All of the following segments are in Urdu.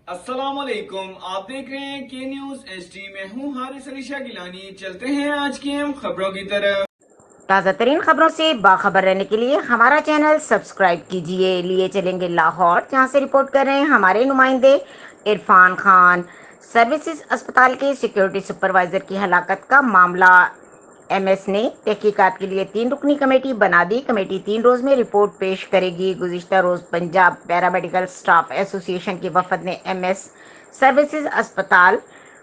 السلام علیکم، آپ دیکھ رہے ہیں کے نیوز ایچ ڈی۔ میں ہوں حارث علی شاہ گیلانی۔ چلتے ہیں آج کی اہم خبروں کی طرف۔ تازہ ترین خبروں سے باخبر رہنے کے لیے ہمارا چینل سبسکرائب کیجیے۔ لیے چلیں گے لاہور، جہاں سے رپورٹ کر رہے ہیں ہمارے نمائندے عرفان خان۔ سروسز اسپتال کے سیکیورٹی سپروائزر کی ہلاکت کا معاملہ ایم ایس نے تحقیقات کے لیے 3 رکنی کمیٹی بنا دی۔ کمیٹی 3 روز میں رپورٹ پیش کرے گی۔ گزشتہ روز پنجاب پیرامیڈیکل سٹاف ایسوسی ایشن کے وفد نے ایم ایس سروسز اسپتال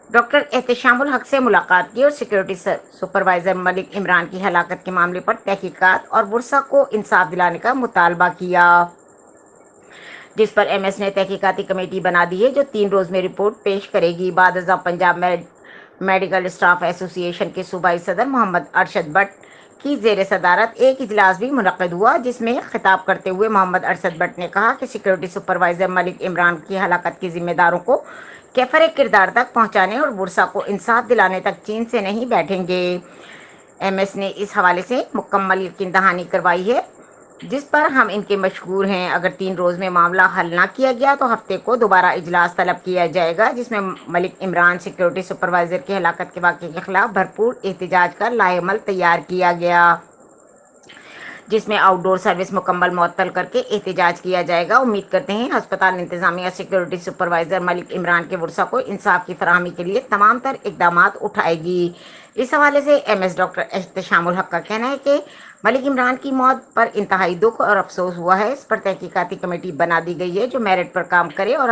ڈاکٹر احتشام الحق سے ملاقات کی اور سیکیورٹی سپروائزر ملک عمران کی ہلاکت کے معاملے پر تحقیقات اور ورثاء کو انصاف دلانے کا مطالبہ کیا، جس پر ایم ایس نے تحقیقاتی کمیٹی بنا دی ہے جو 3 روز میں رپورٹ پیش کرے گی۔ بعد ازاں پنجاب میڈیکل سٹاف ایسوسی ایشن کے صوبائی صدر محمد ارشد بٹ کی زیر صدارت ایک اجلاس بھی منعقد ہوا، جس میں خطاب کرتے ہوئے محمد ارشد بٹ نے کہا کہ سیکیورٹی سپروائزر ملک عمران کی ہلاکت کے ذمہ داروں کو کیفر کردار تک پہنچانے اور ورثاء کو انصاف دلانے تک چین سے نہیں بیٹھیں گے۔ ایم ایس نے اس حوالے سے مکمل یقین دہانی کروائی ہے، جس پر ہم ان کے مشکور ہیں۔ اگر 3 روز میں معاملہ حل نہ کیا گیا تو ہفتے کو دوبارہ اجلاس طلب کیا جائے گا، جس میں ملک عمران سیکیورٹی سپروائزر کی ہلاکت کے واقعے کے خلاف بھرپور احتجاج کا لائحہ عمل تیار کیا گیا، جس میں آؤٹ ڈور سروس مکمل معطل کر کے احتجاج کیا جائے گا۔ امید کرتے ہیں ہسپتال انتظامیہ سیکیورٹی سپروائزر ملک عمران کے ورثاء کو انصاف کی فراہمی کے لیے تمام تر اقدامات اٹھائے گی۔ اس حوالے سے ایم ایس ڈاکٹر احتشام الحق کا کہنا ہے کہ ملک عمران کی موت پر انتہائی دکھ اور افسوس ہوا ہے۔ اس پر تحقیقاتی کمیٹی بنا دی گئی ہے جو میرٹ پر کام کرے اور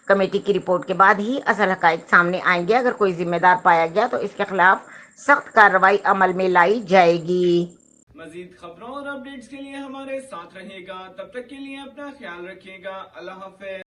کمیٹی کی رپورٹ کے بعد ہی اصل حقائق سامنے آئیں گے۔ اگر کوئی ذمہ دار پایا گیا تو اس کے خلاف سخت کارروائی عمل میں لائی جائے گی۔ مزید خبروں اور اپڈیٹس کے لیے ہمارے ساتھ رہے گا۔ تب تک کے لیے اپنا خیال رکھیے گا۔ اللہ حافظ۔